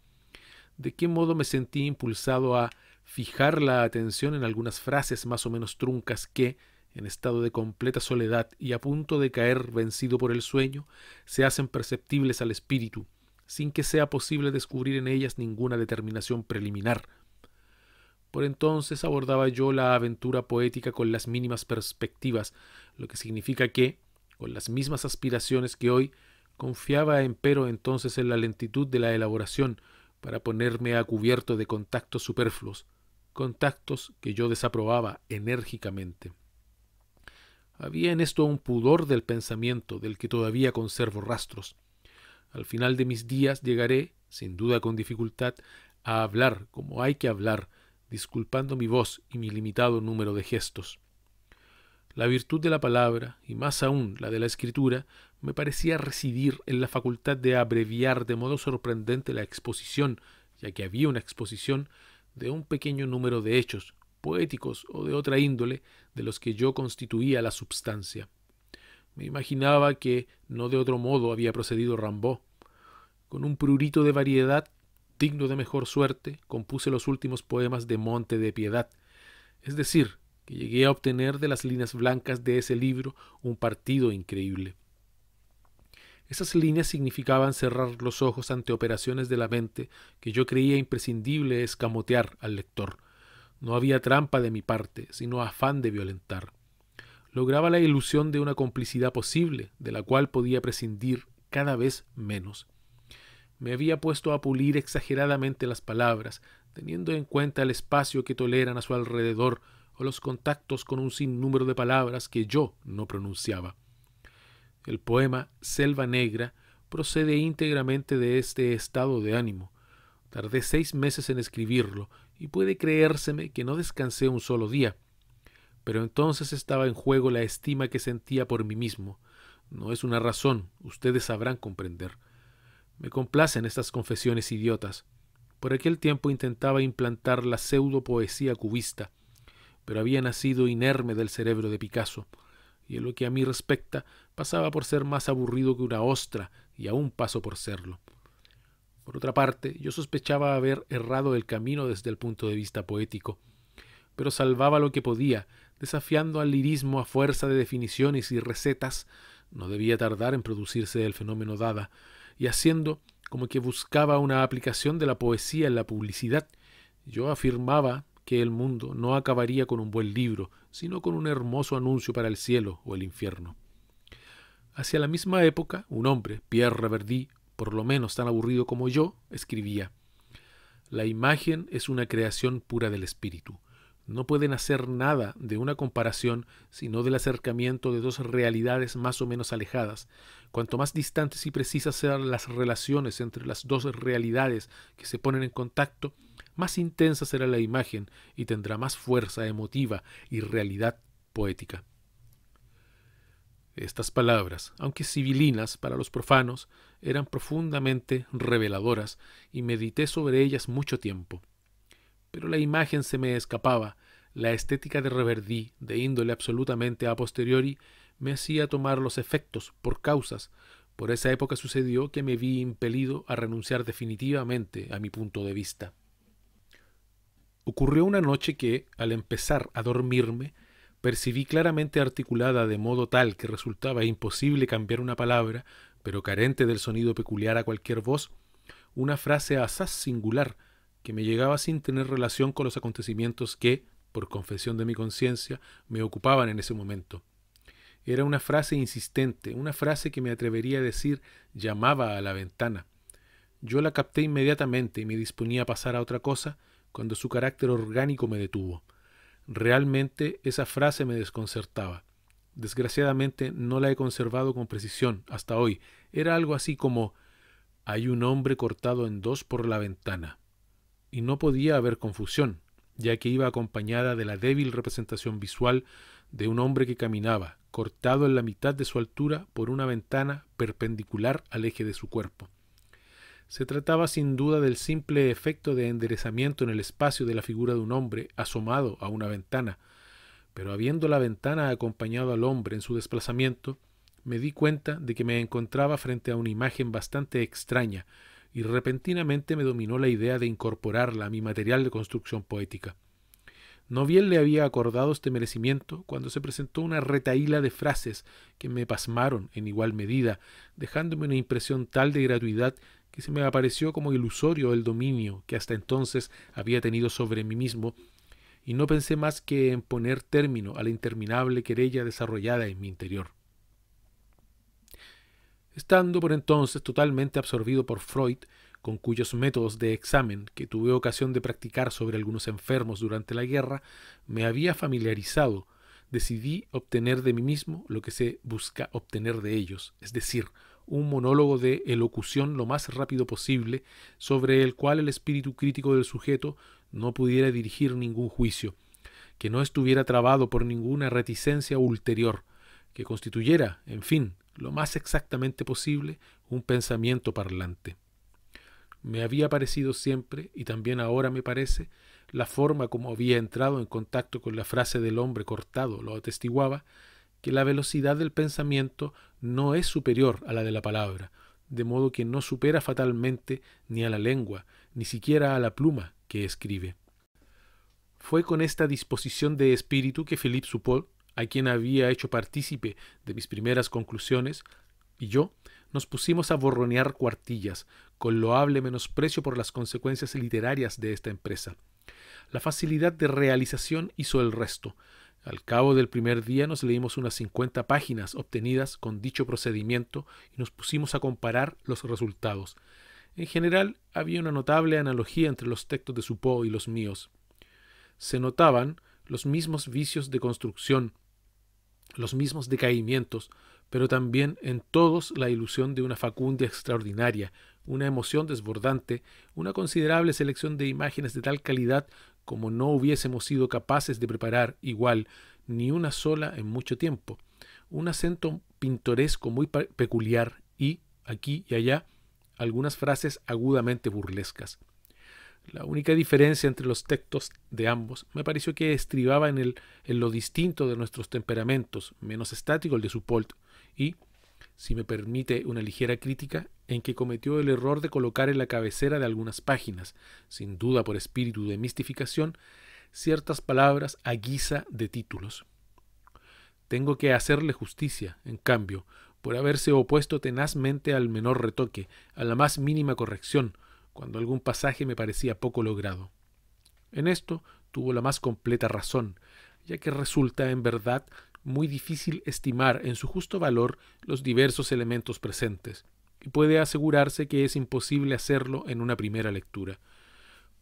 de qué modo me sentí impulsado a fijar la atención en algunas frases más o menos truncas que, en estado de completa soledad y a punto de caer vencido por el sueño, se hacen perceptibles al espíritu, sin que sea posible descubrir en ellas ninguna determinación preliminar. Por entonces abordaba yo la aventura poética con las mínimas perspectivas, lo que significa que, con las mismas aspiraciones que hoy, confiaba empero entonces en la lentitud de la elaboración, para ponerme a cubierto de contactos superfluos, contactos que yo desaprobaba enérgicamente. Había en esto un pudor del pensamiento del que todavía conservo rastros. Al final de mis días llegaré, sin duda con dificultad, a hablar como hay que hablar, disculpando mi voz y mi limitado número de gestos. La virtud de la palabra, y más aún la de la escritura, me parecía residir en la facultad de abreviar de modo sorprendente la exposición, ya que había una exposición, de un pequeño número de hechos, poéticos o de otra índole, de los que yo constituía la substancia. Me imaginaba que no de otro modo había procedido Rimbaud. Con un prurito de variedad, digno de mejor suerte, compuse los últimos poemas de Monte de Piedad, es decir, que llegué a obtener de las líneas blancas de ese libro un partido increíble. Esas líneas significaban cerrar los ojos ante operaciones de la mente que yo creía imprescindible escamotear al lector. No había trampa de mi parte, sino afán de violentar. Lograba la ilusión de una complicidad posible, de la cual podía prescindir cada vez menos. Me había puesto a pulir exageradamente las palabras, teniendo en cuenta el espacio que toleran a su alrededor o los contactos con un sinnúmero de palabras que yo no pronunciaba. El poema Selva Negra procede íntegramente de este estado de ánimo. Tardé 6 meses en escribirlo y puede creérseme que no descansé un solo día. Pero entonces estaba en juego la estima que sentía por mí mismo. No es una razón, ustedes sabrán comprender. Me complacen estas confesiones idiotas. Por aquel tiempo intentaba implantar la pseudo-poesía cubista, pero había nacido inerme del cerebro de Picasso, y en lo que a mí respecta, pasaba por ser más aburrido que una ostra, y aún paso por serlo. Por otra parte, yo sospechaba haber errado el camino desde el punto de vista poético, pero salvaba lo que podía, desafiando al lirismo a fuerza de definiciones y recetas. No debía tardar en producirse el fenómeno Dada, y haciendo como que buscaba una aplicación de la poesía en la publicidad, yo afirmaba que el mundo no acabaría con un buen libro, sino con un hermoso anuncio para el cielo o el infierno. Hacia la misma época, un hombre, Pierre Reverdy, por lo menos tan aburrido como yo, escribía: «La imagen es una creación pura del espíritu. No pueden hacer nada de una comparación, sino del acercamiento de dos realidades más o menos alejadas. Cuanto más distantes y precisas sean las relaciones entre las dos realidades que se ponen en contacto, más intensa será la imagen y tendrá más fuerza emotiva y realidad poética». Estas palabras, aunque sibilinas para los profanos, eran profundamente reveladoras y medité sobre ellas mucho tiempo. Pero la imagen se me escapaba. La estética de Reverdy, de índole absolutamente a posteriori, me hacía tomar los efectos por causas. Por esa época sucedió que me vi impelido a renunciar definitivamente a mi punto de vista. Ocurrió una noche que, al empezar a dormirme, percibí claramente articulada de modo tal que resultaba imposible cambiar una palabra, pero carente del sonido peculiar a cualquier voz, una frase asaz singular que me llegaba sin tener relación con los acontecimientos que, por confesión de mi conciencia, me ocupaban en ese momento. Era una frase insistente, una frase que me atrevería a decir llamaba a la ventana. Yo la capté inmediatamente y me disponía a pasar a otra cosa cuando su carácter orgánico me detuvo. Realmente esa frase me desconcertaba. Desgraciadamente no la he conservado con precisión hasta hoy. Era algo así como: «Hay un hombre cortado en dos por la ventana». Y no podía haber confusión, ya que iba acompañada de la débil representación visual de un hombre que caminaba, cortado en la mitad de su altura por una ventana perpendicular al eje de su cuerpo. Se trataba sin duda del simple efecto de enderezamiento en el espacio de la figura de un hombre asomado a una ventana, pero habiendo la ventana acompañado al hombre en su desplazamiento, me di cuenta de que me encontraba frente a una imagen bastante extraña, y repentinamente me dominó la idea de incorporarla a mi material de construcción poética. No bien le había acordado este merecimiento cuando se presentó una retahíla de frases que me pasmaron en igual medida, dejándome una impresión tal de gratuidad que se me apareció como ilusorio el dominio que hasta entonces había tenido sobre mí mismo, y no pensé más que en poner término a la interminable querella desarrollada en mi interior. Estando por entonces totalmente absorbido por Freud, con cuyos métodos de examen que tuve ocasión de practicar sobre algunos enfermos durante la guerra, me había familiarizado, decidí obtener de mí mismo lo que se busca obtener de ellos, es decir, un monólogo de elocución lo más rápido posible, sobre el cual el espíritu crítico del sujeto no pudiera dirigir ningún juicio, que no estuviera trabado por ninguna reticencia ulterior, que constituyera, en fin, lo más exactamente posible, un pensamiento parlante. Me había parecido siempre, y también ahora me parece, la forma como había entrado en contacto con la frase del hombre cortado lo atestiguaba, que la velocidad del pensamiento no es superior a la de la palabra, de modo que no supera fatalmente ni a la lengua, ni siquiera a la pluma que escribe. Fue con esta disposición de espíritu que Philippe Soupault, a quien había hecho partícipe de mis primeras conclusiones, y yo nos pusimos a borronear cuartillas, con loable menosprecio por las consecuencias literarias de esta empresa. La facilidad de realización hizo el resto. Al cabo del primer día nos leímos unas 50 páginas obtenidas con dicho procedimiento y nos pusimos a comparar los resultados. En general, había una notable analogía entre los textos de Soupeau y los míos. Se notaban los mismos vicios de construcción, los mismos decaimientos, pero también en todos la ilusión de una facundia extraordinaria, una emoción desbordante, una considerable selección de imágenes de tal calidad como no hubiésemos sido capaces de preparar igual ni una sola en mucho tiempo, un acento pintoresco muy peculiar y, aquí y allá, algunas frases agudamente burlescas. La única diferencia entre los textos de ambos me pareció que estribaba en lo distinto de nuestros temperamentos, menos estático el de Soupault, y, si me permite una ligera crítica, en que cometió el error de colocar en la cabecera de algunas páginas, sin duda por espíritu de mistificación, ciertas palabras a guisa de títulos. Tengo que hacerle justicia, en cambio, por haberse opuesto tenazmente al menor retoque, a la más mínima corrección, cuando algún pasaje me parecía poco logrado. En esto tuvo la más completa razón, ya que resulta en verdad muy difícil estimar en su justo valor los diversos elementos presentes, y puede asegurarse que es imposible hacerlo en una primera lectura.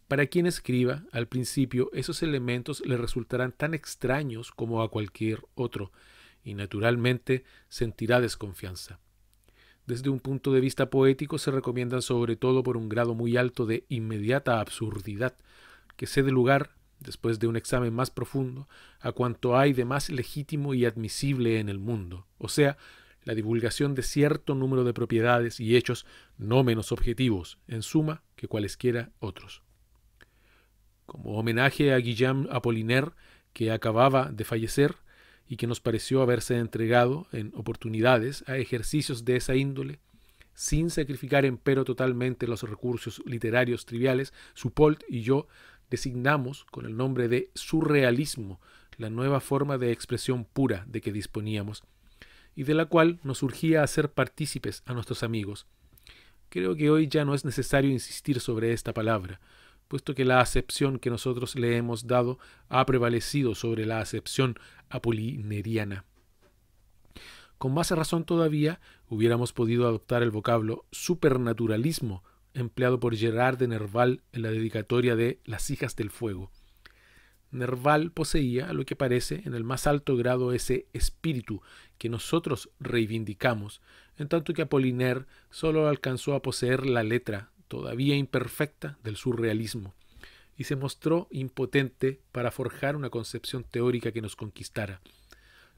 Para quien escriba, al principio esos elementos le resultarán tan extraños como a cualquier otro, y naturalmente sentirá desconfianza. Desde un punto de vista poético se recomiendan sobre todo por un grado muy alto de inmediata absurdidad, que cede lugar, después de un examen más profundo, a cuanto hay de más legítimo y admisible en el mundo, o sea, la divulgación de cierto número de propiedades y hechos no menos objetivos, en suma, que cualesquiera otros. Como homenaje a Guillaume Apollinaire, que acababa de fallecer, y que nos pareció haberse entregado en oportunidades a ejercicios de esa índole, sin sacrificar empero totalmente los recursos literarios triviales, Soupault y yo designamos con el nombre de surrealismo la nueva forma de expresión pura de que disponíamos, y de la cual nos urgía hacer partícipes a nuestros amigos. Creo que hoy ya no es necesario insistir sobre esta palabra, puesto que la acepción que nosotros le hemos dado ha prevalecido sobre la acepción apollineriana. Con más razón todavía hubiéramos podido adoptar el vocablo supernaturalismo empleado por Gerard de Nerval en la dedicatoria de Las hijas del fuego. Nerval poseía, a lo que parece, en el más alto grado ese espíritu que nosotros reivindicamos, en tanto que Apollinaire solo alcanzó a poseer la letra, todavía imperfecta, del surrealismo, y se mostró impotente para forjar una concepción teórica que nos conquistara.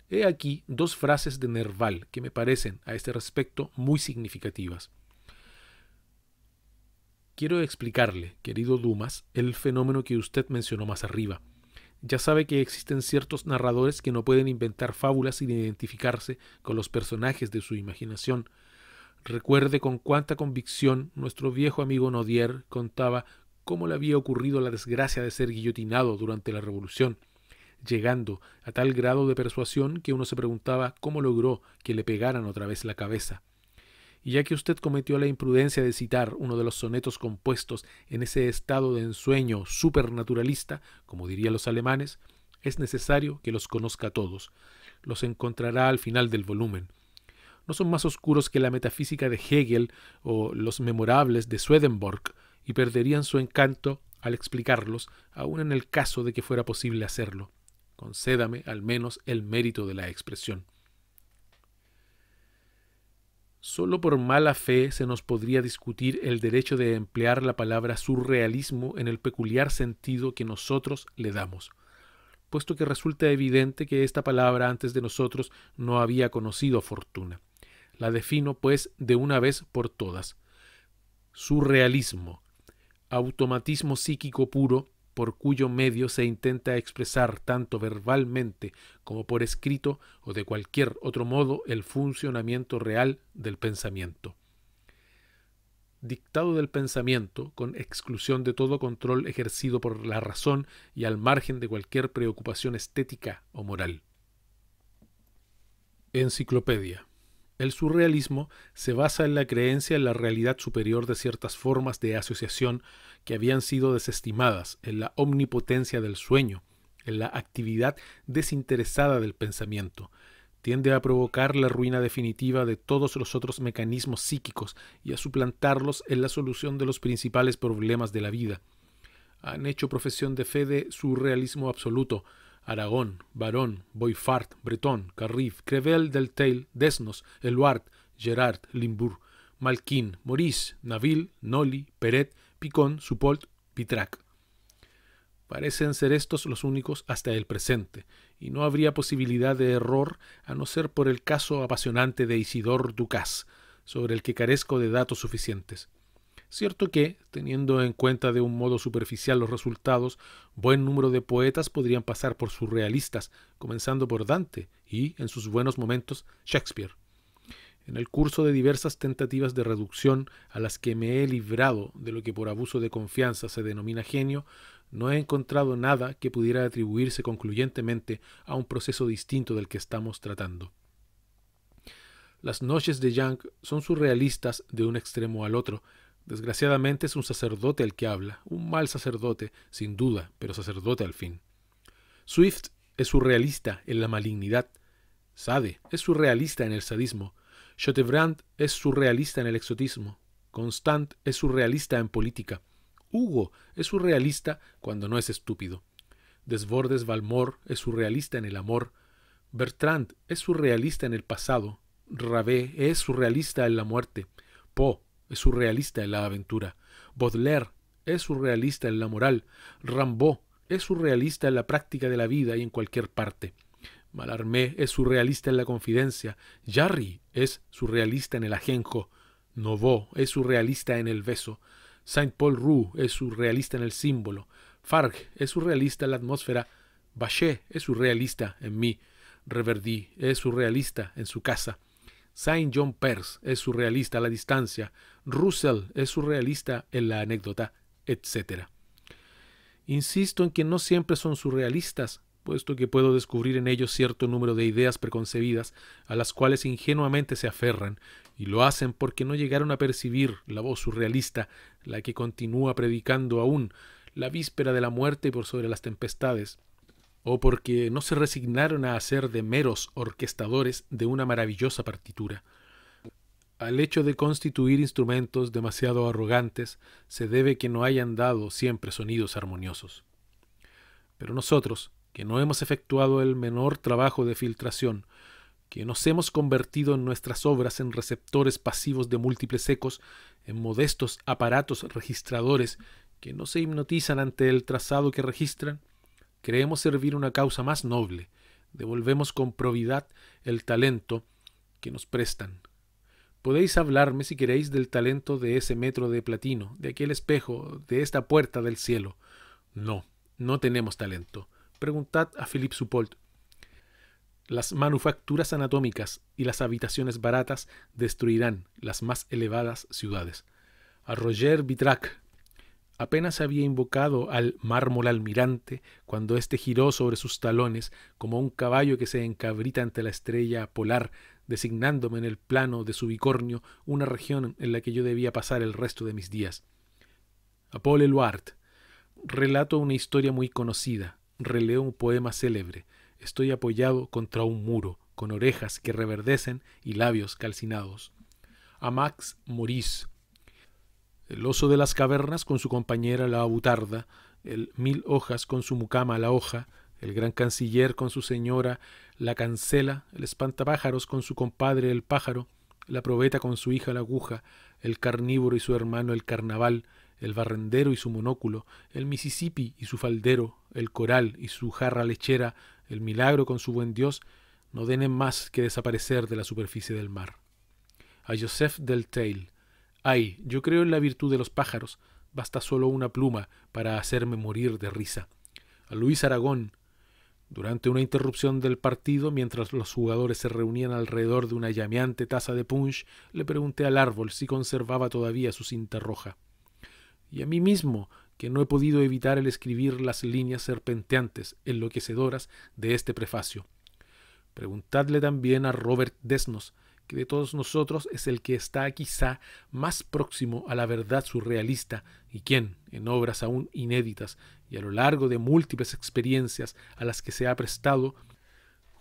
He aquí dos frases de Nerval que me parecen, a este respecto, muy significativas. Quiero explicarle, querido Dumas, el fenómeno que usted mencionó más arriba. Ya sabe que existen ciertos narradores que no pueden inventar fábulas sin identificarse con los personajes de su imaginación. Recuerde con cuánta convicción nuestro viejo amigo Nodier contaba cómo le había ocurrido la desgracia de ser guillotinado durante la Revolución, llegando a tal grado de persuasión que uno se preguntaba cómo logró que le pegaran otra vez la cabeza. Y ya que usted cometió la imprudencia de citar uno de los sonetos compuestos en ese estado de ensueño supernaturalista, como dirían los alemanes, es necesario que los conozca todos. Los encontrará al final del volumen. No son más oscuros que la metafísica de Hegel o los memorables de Swedenborg, y perderían su encanto al explicarlos, aun en el caso de que fuera posible hacerlo. Concédame al menos el mérito de la expresión. Solo por mala fe se nos podría discutir el derecho de emplear la palabra surrealismo en el peculiar sentido que nosotros le damos, puesto que resulta evidente que esta palabra antes de nosotros no había conocido fortuna. La defino, pues, de una vez por todas. Surrealismo, automatismo psíquico puro, por cuyo medio se intenta expresar tanto verbalmente como por escrito o de cualquier otro modo el funcionamiento real del pensamiento. Dictado del pensamiento, con exclusión de todo control ejercido por la razón y al margen de cualquier preocupación estética o moral. Enciclopedia. El surrealismo se basa en la creencia en la realidad superior de ciertas formas de asociación que habían sido desestimadas, en la omnipotencia del sueño, en la actividad desinteresada del pensamiento. tiende a provocar la ruina definitiva de todos los otros mecanismos psíquicos y a suplantarlos en la solución de los principales problemas de la vida. Han hecho profesión de fe de surrealismo absoluto Aragón, Barón, Boyfart, Breton, Carrif, Crevel del Tail, Desnos, Eluard, Gerard, Limbourg, Malkin, Maurice, Naville, Nolly, Peret, Picon, Suppolt, Pitrac. Parecen ser estos los únicos hasta el presente, y no habría posibilidad de error a no ser por el caso apasionante de Isidore Ducasse, sobre el que carezco de datos suficientes. Cierto que, teniendo en cuenta de un modo superficial los resultados, buen número de poetas podrían pasar por surrealistas, comenzando por Dante y, en sus buenos momentos, Shakespeare. En el curso de diversas tentativas de reducción a las que me he librado de lo que por abuso de confianza se denomina genio, no he encontrado nada que pudiera atribuirse concluyentemente a un proceso distinto del que estamos tratando. Las noches de Young son surrealistas de un extremo al otro. Desgraciadamente es un sacerdote el que habla, un mal sacerdote, sin duda, pero sacerdote al fin. Swift es surrealista en la malignidad. Sade es surrealista en el sadismo. Chateaubriand es surrealista en el exotismo. Constant es surrealista en política. Hugo es surrealista cuando no es estúpido. Desbordes Valmore es surrealista en el amor. Bertrand es surrealista en el pasado. Rabelais es surrealista en la muerte. Poe es surrealista en la aventura. Baudelaire es surrealista en la moral. Rimbaud es surrealista en la práctica de la vida y en cualquier parte. Mallarmé es surrealista en la confidencia. Jarry es surrealista en el ajenjo. Nouveau es surrealista en el beso. Saint-Paul Roux es surrealista en el símbolo. Farge es surrealista en la atmósfera. Bachet es surrealista en mí. Reverdy es surrealista en su casa. Saint John Perse es surrealista a la distancia. Russell es surrealista en la anécdota, etc. Insisto en que no siempre son surrealistas, puesto que puedo descubrir en ellos cierto número de ideas preconcebidas a las cuales ingenuamente se aferran, y lo hacen porque no llegaron a percibir la voz surrealista, la que continúa predicando aún la víspera de la muerte y por sobre las tempestades, o porque no se resignaron a hacer de meros orquestadores de una maravillosa partitura. Al hecho de constituir instrumentos demasiado arrogantes se debe que no hayan dado siempre sonidos armoniosos. Pero nosotros, que no hemos efectuado el menor trabajo de filtración, que nos hemos convertido en nuestras obras en receptores pasivos de múltiples ecos, en modestos aparatos registradores que no se hipnotizan ante el trazado que registran, creemos servir una causa más noble, devolvemos con probidad el talento que nos prestan. Podéis hablarme, si queréis, del talento de ese metro de platino, de aquel espejo, de esta puerta del cielo. No, no tenemos talento. Preguntad a Philippe Suppolt. Las manufacturas anatómicas y las habitaciones baratas destruirán las más elevadas ciudades. A Roger Vitrac apenas había invocado al mármol almirante cuando éste giró sobre sus talones como un caballo que se encabrita ante la estrella polar, designándome en el plano de su bicornio una región en la que yo debía pasar el resto de mis días. A Paul Eluard relato una historia muy conocida, releo un poema célebre, estoy apoyado contra un muro, con orejas que reverdecen y labios calcinados. A Max Maurice, el oso de las cavernas con su compañera la abutarda, el 1000 hojas con su mucama la hoja, el gran canciller con su señora la cancela, el espantapájaros con su compadre el pájaro, la probeta con su hija la aguja, el carnívoro y su hermano el carnaval, el barrendero y su monóculo, el Mississippi y su faldero, el coral y su jarra lechera, el milagro con su buen Dios, no den más que desaparecer de la superficie del mar. A Joseph del Tail. Ay, yo creo en la virtud de los pájaros, basta solo una pluma para hacerme morir de risa. A Luis Aragón. Durante una interrupción del partido, mientras los jugadores se reunían alrededor de una llameante taza de punch, le pregunté al árbol si conservaba todavía su cinta roja. Y a mí mismo, que no he podido evitar el escribir las líneas serpenteantes, enloquecedoras de este prefacio. Preguntadle también a Robert Desnos, que de todos nosotros es el que está quizá más próximo a la verdad surrealista y quien, en obras aún inéditas y a lo largo de múltiples experiencias a las que se ha prestado,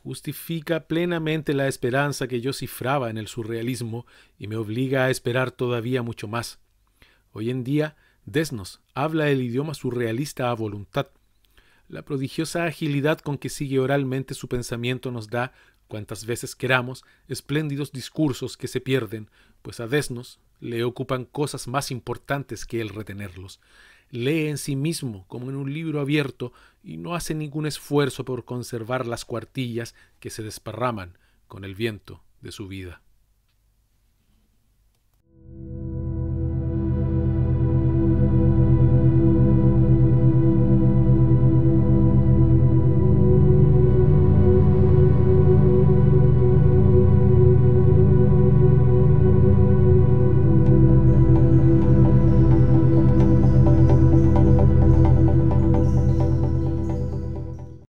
justifica plenamente la esperanza que yo cifraba en el surrealismo y me obliga a esperar todavía mucho más. Hoy en día, Desnos habla el idioma surrealista a voluntad. La prodigiosa agilidad con que sigue oralmente su pensamiento nos da, cuantas veces queramos, espléndidos discursos que se pierden, pues a Desnos le ocupan cosas más importantes que el retenerlos. Lee en sí mismo como en un libro abierto y no hace ningún esfuerzo por conservar las cuartillas que se desparraman con el viento de su vida.